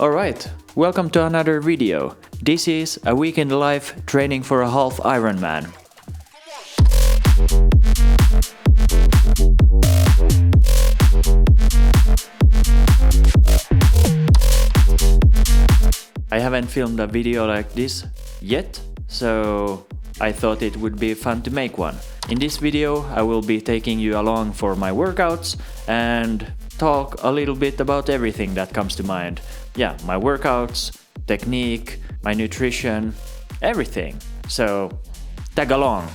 Alright, welcome to another video. This is a week in the life training for a half Ironman. I haven't filmed a video like this yet, so I thought it would be fun to make one. In this video I will be taking you along for my workouts and talk a little bit about everything that comes to mind. Yeah, my workouts, technique, my nutrition, everything. So tag along.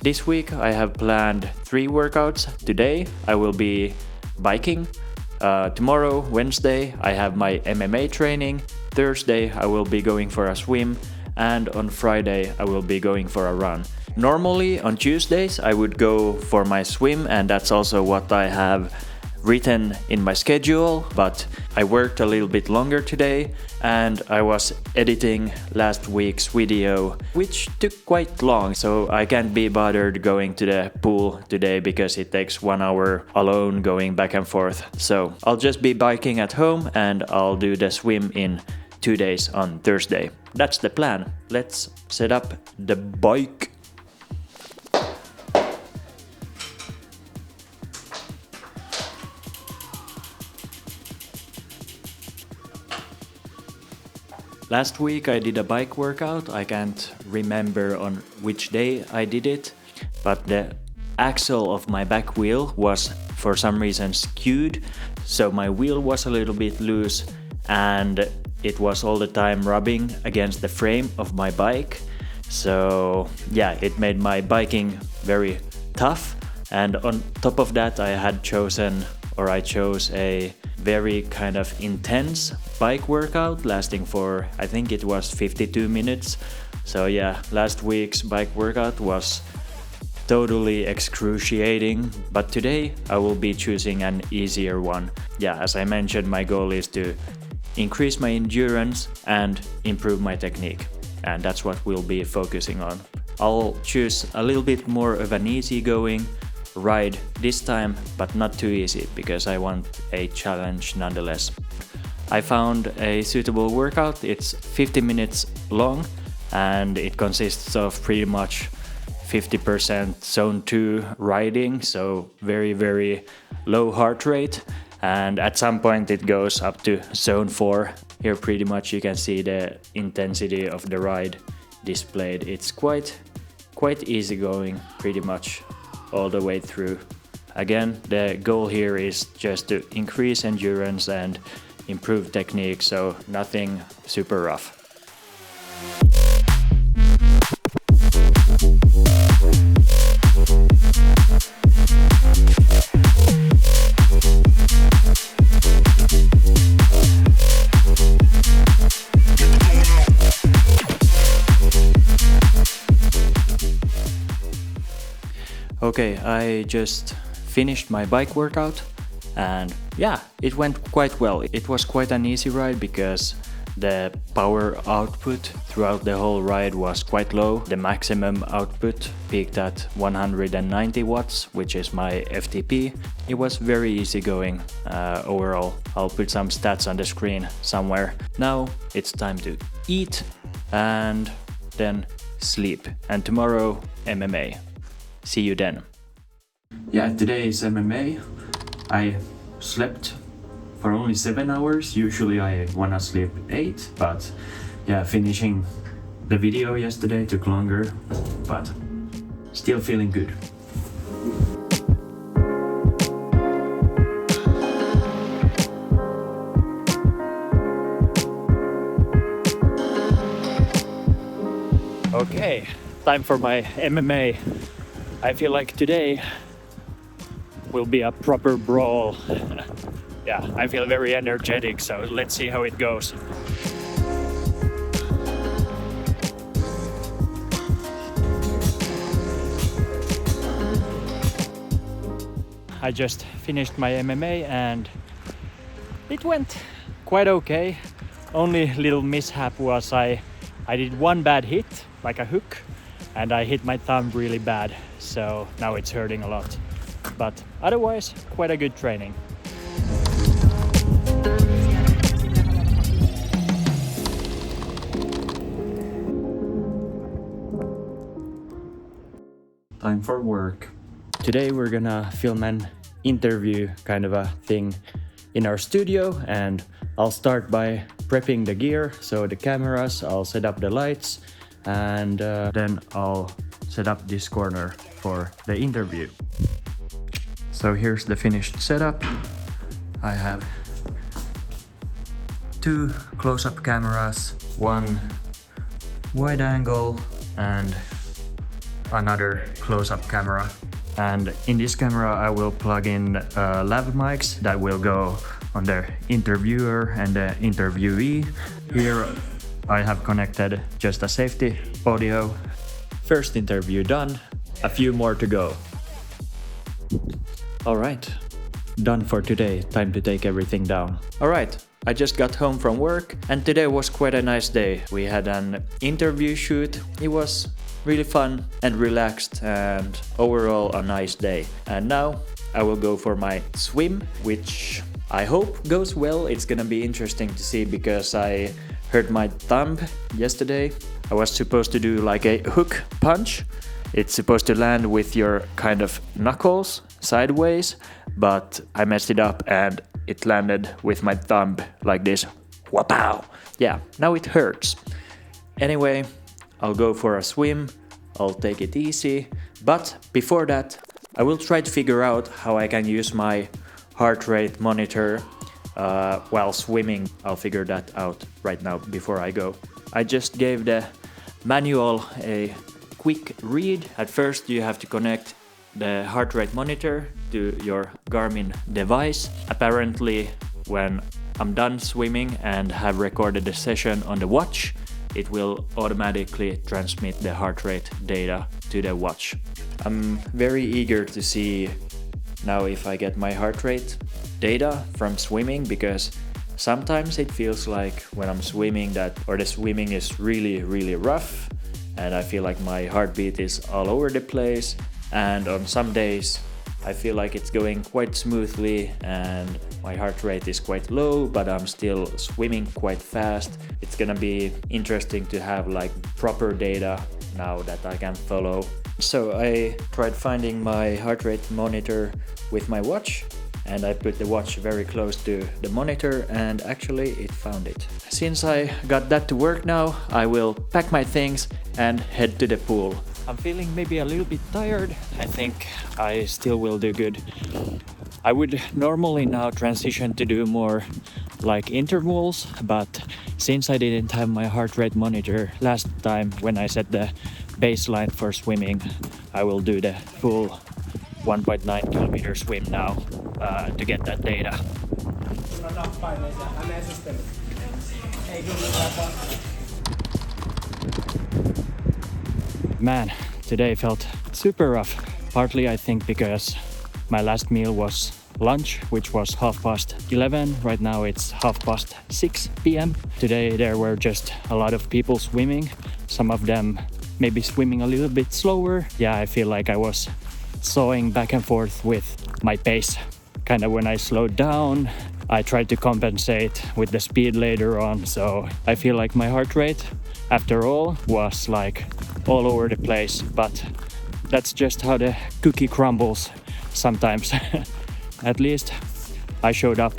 This week I have planned 3 workouts. Today I will be biking. Tomorrow, Wednesday, I have my MMA training. Thursday I will be going for a swim, and on Friday I will be going for a run. Normally on Tuesdays I would go for my swim, and that's also what I have written in my schedule, but I worked a little bit longer today and I was editing last week's video, which took quite long, so I can't be bothered going to the pool today because it takes 1 hour alone going back and forth. So I'll just be biking at home and I'll do the swim in 2 days on Thursday. That's the plan. Let's set up the bike. Last week I did a bike workout. I can't remember on which day I did it, but the axle of my back wheel was for some reason skewed, so my wheel was a little bit loose and it was all the time rubbing against the frame of my bike. So yeah, it made my biking very tough, and on top of that I chose a very kind of intense bike workout lasting for, I think it was 52 minutes. So yeah, last week's bike workout was totally excruciating, but today I will be choosing an easier one. Yeah, as I mentioned, my goal is to increase my endurance and improve my technique, and that's what we'll be focusing on. I'll choose a little bit more of an easygoing ride this time, but not too easy because I want a challenge nonetheless. I found a suitable workout. It's 50 minutes long and it consists of pretty much 50% zone 2 riding, so very low heart rate, and at some point it goes up to zone 4. Here pretty much you can see the intensity of the ride displayed. It's quite easy going pretty much all the way through. Again, the goal here is just to increase endurance and improve technique, so nothing super rough. Okay, I just finished my bike workout and yeah, it went quite well. It was quite an easy ride because the power output throughout the whole ride was quite low. The maximum output peaked at 190 watts, which is my FTP. It was very easy going overall. I'll put some stats on the screen somewhere. Now it's time to eat and then sleep. And tomorrow, MMA. See you then. Yeah, today is MMA. I slept for only 7 hours. Usually I wanna sleep 8, but yeah, finishing the video yesterday took longer, but still feeling good. Okay, time for my MMA. I feel like today will be a proper brawl. Yeah, I feel very energetic, so let's see how it goes. I just finished my MMA and it went quite okay. Only little mishap was I did one bad hit, like a hook, and I hit my thumb really bad, so now it's hurting a lot. But otherwise, quite a good training. time for work. Today we're gonna film an interview kind of a thing in our studio, and I'll start by prepping the gear, so the cameras, I'll set up the lights, and then I'll set up this corner for the interview. So here's the finished setup. I have 2 close-up cameras, 1 wide angle and another close-up camera. And in this camera I will plug in lav mics that will go on the interviewer and the interviewee. Here I have connected just a safety audio. First interview done, a few more to go. Alright, done for today, time to take everything down. Alright, I just got home from work and today was quite a nice day. We had an interview shoot. It was really fun and relaxed and overall a nice day. And now I will go for my swim, which I hope goes well. It's gonna be interesting to see because I hurt my thumb yesterday. I was supposed to do like a hook punch. It's supposed to land with your kind of knuckles sideways, but I messed it up and it landed with my thumb like this. Wapow! Yeah, now it hurts. Anyway, I'll go for a swim, I'll take it easy, but before that I will try to figure out how I can use my heart rate monitor while swimming. I'll figure that out right now before I go. I just gave the manual a quick read. At first you have to connect the heart rate monitor to your Garmin device. Apparently when I'm done swimming and have recorded the session on the watch, it will automatically transmit the heart rate data to the watch. I'm very eager to see now if I get my heart rate data from swimming, because sometimes it feels like when I'm swimming that, or the swimming is really rough and I feel like my heartbeat is all over the place, and on some days I feel like it's going quite smoothly and my heart rate is quite low, but I'm still swimming quite fast. It's gonna be interesting to have like proper data now that I can follow. So I tried finding my heart rate monitor with my watch, and I put the watch very close to the monitor and actually it found it. Since I got that to work now, I will pack my things and head to the pool. I'm feeling maybe a little bit tired. I think I still will do good. I would normally now transition to do more like intervals, but since I didn't have my heart rate monitor last time when I set the baseline for swimming, I will do the full 1.9 kilometer swim now to get that data. Man, today felt super rough. Partly I think because my last meal was lunch, which was 11:30. Right now it's 6:30 p.m. Today there were just a lot of people swimming. Some of them maybe swimming a little bit slower. Yeah, I feel like I was sawing back and forth with my pace. Kind of when I slowed down, I tried to compensate with the speed later on. So I feel like my heart rate after all was like all over the place, but that's just how the cookie crumbles sometimes. At least I showed up.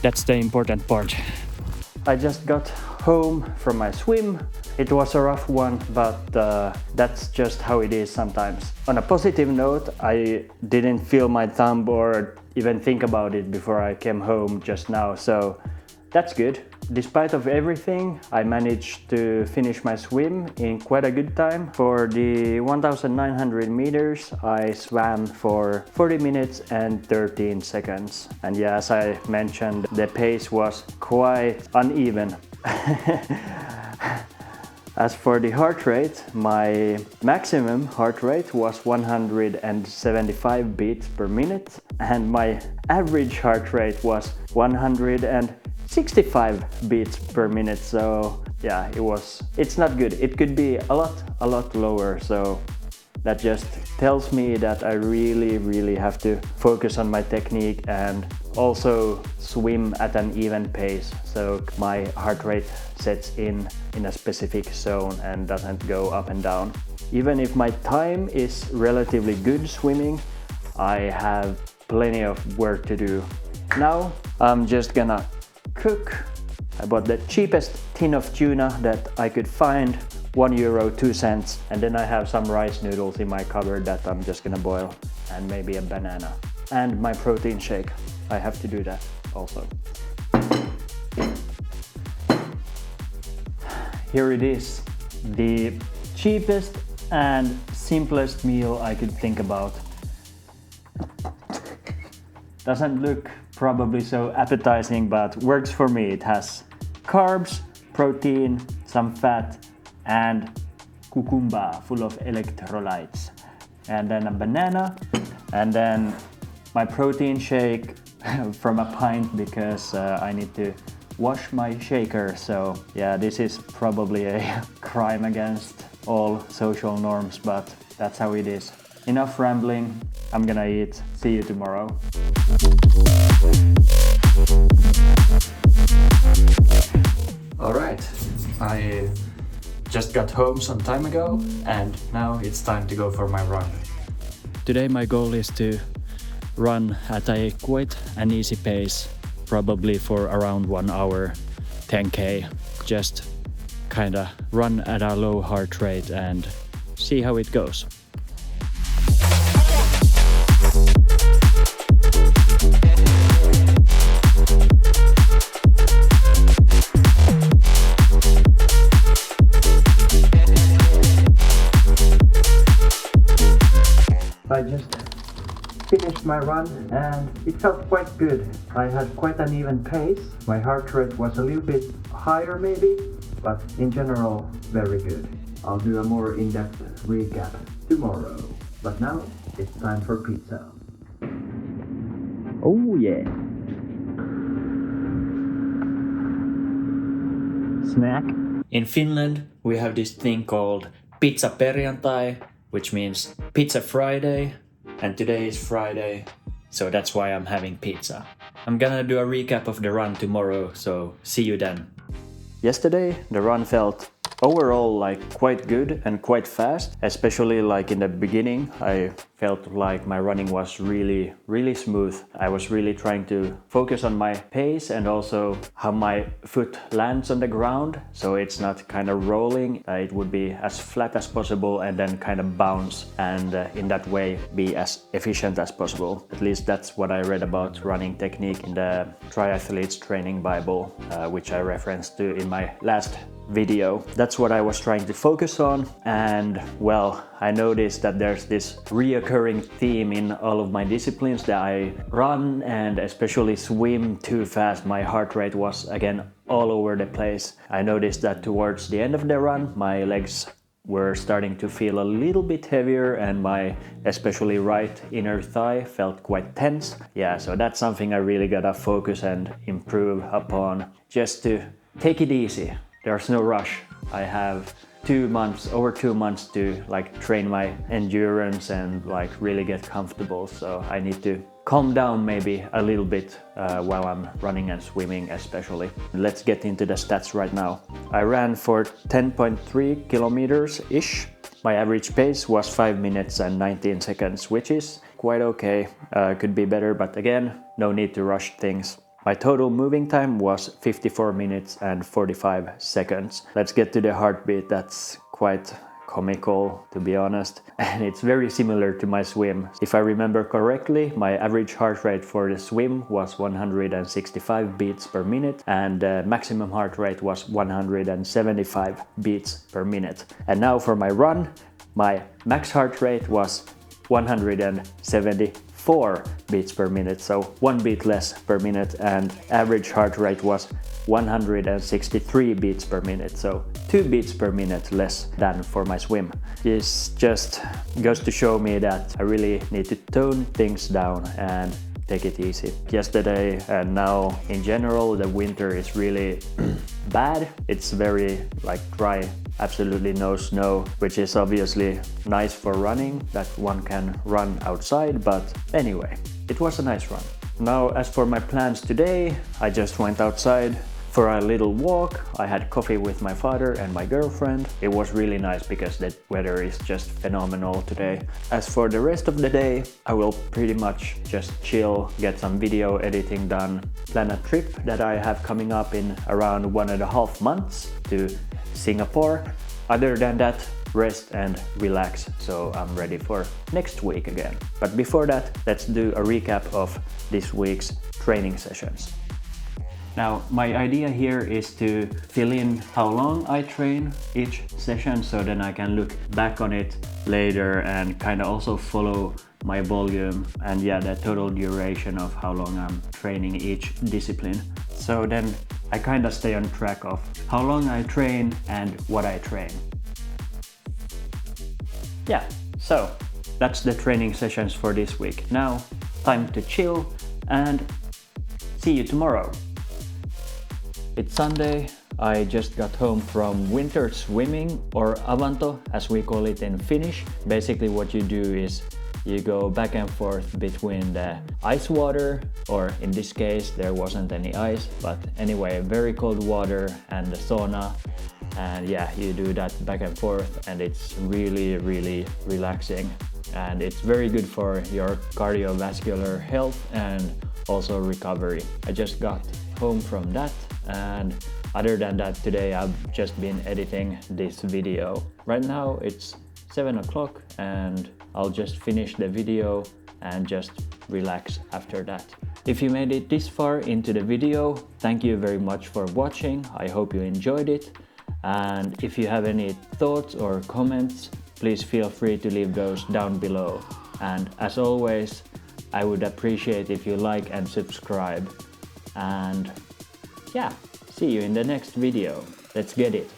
That's the important part. I just got home from my swim. It was a rough one, but that's just how it is sometimes. On a positive note, I didn't feel my thumb or even think about it before I came home just now, so that's good. Despite of everything, I managed to finish my swim in quite a good time. For the 1,900 meters, I swam for 40 minutes and 13 seconds. And yeah, as I mentioned, the pace was quite uneven. As for the heart rate, my maximum heart rate was 175 beats per minute, and my average heart rate was 165 beats per minute. So yeah, it's not good. It could be a lot lower. So that just tells me that I really have to focus on my technique and also swim at an even pace, so my heart rate sets in a specific zone and doesn't go up and down. Even if my time is relatively good swimming, I have plenty of work to do. Now I'm just gonna cook. I bought the cheapest tin of tuna that I could find, €1, 2 cents, and then I have some rice noodles in my cupboard that I'm just gonna boil, and maybe a banana. And my protein shake. I have to do that also. Here it is, the cheapest and simplest meal I could think about. Doesn't look probably so appetizing, but works for me. It has carbs, protein, some fat, and cucumber full of electrolytes. And then a banana, and then my protein shake from a pint because I need to wash my shaker. So yeah, this is probably a crime against all social norms, but that's how it is. Enough rambling, I'm gonna eat. See you tomorrow. Alright, I just got home some time ago and now it's time to go for my run. Today my goal is to run at a quite an easy pace, probably for around 1 hour, 10k. Just kinda run at a low heart rate and see how it goes. I just finished my run and it felt quite good. I had quite an even pace. My heart rate was a little bit higher maybe, but in general, very good. I'll do a more in-depth recap tomorrow. But now it's time for pizza. Oh yeah! Snack. In Finland, we have this thing called Pizza Perjantai, which means Pizza Friday, and today is Friday, so that's why I'm having pizza. I'm gonna do a recap of the run tomorrow, so see you then. Yesterday, the run felt overall like quite good and quite fast, especially like in the beginning. I felt like my running was really smooth. I was really trying to focus on my pace and also how my foot lands on the ground, so it's not kind of rolling. It would be as flat as possible and then kind of bounce, and in that way be as efficient as possible. At least that's what I read about running technique in the Triathlete's Training Bible, which I referenced to in my last video. That's what I was trying to focus on, and well, I noticed that there's this reoccurring theme in all of my disciplines that I run and especially swim too fast. My heart rate was again all over the place. I noticed that towards the end of the run, my legs were starting to feel a little bit heavier and my especially right inner thigh felt quite tense. Yeah, so that's something I really gotta focus and improve upon, just to take it easy. There's no rush. I have over 2 months to like train my endurance and like really get comfortable, so I need to calm down maybe a little bit while I'm running and swimming especially. Let's get into the stats right now. I ran for 10.3 kilometers ish. My average pace was 5 minutes and 19 seconds, which is quite okay. Could be better, but again, no need to rush things. My total moving time was 54 minutes and 45 seconds. Let's get to the heartbeat. That's quite comical, to be honest, and it's very similar to my swim. If I remember correctly, my average heart rate for the swim was 165 beats per minute and maximum heart rate was 175 beats per minute. And now for my run, my max heart rate was 174 beats per minute, so 1 beat less per minute, and average heart rate was 163 beats per minute, so 2 beats per minute less than for my swim. This just goes to show me that I really need to tone things down and take it easy. Yesterday and now in general, the winter is really bad. It's very like dry, absolutely no snow, which is obviously nice for running, that one can run outside, but anyway, it was a nice run. Now as for my plans today, I just went outside for a little walk. I had coffee with my father and my girlfriend. It was really nice because the weather is just phenomenal today. As for the rest of the day, I will pretty much just chill, get some video editing done, plan a trip that I have coming up in around 1.5 months to Singapore. Other than that, rest and relax, so I'm ready for next week again. But before that, let's do a recap of this week's training sessions. Now, my idea here is to fill in how long I train each session, so then I can look back on it later and kind of also follow my volume and the total duration of how long I'm training each discipline. So then I kind of stay on track of how long I train and what I train. Yeah, so that's the training sessions for this week. Now, time to chill and see you tomorrow. It's Sunday. I just got home from winter swimming, or avanto as we call it in Finnish. Basically what you do is you go back and forth between the ice water, or in this case there wasn't any ice, but anyway, very cold water and the sauna. And you do that back and forth, and it's really relaxing, and it's very good for your cardiovascular health and also recovery. I just got home from that, and other than that, today I've just been editing this video. Right now it's 7 o'clock and I'll just finish the video and just relax after that. If you made it this far into the video, thank you very much for watching. I hope you enjoyed it. And if you have any thoughts or comments, please feel free to leave those down below. And as always, I would appreciate if you like and subscribe. And see you in the next video. Let's get it.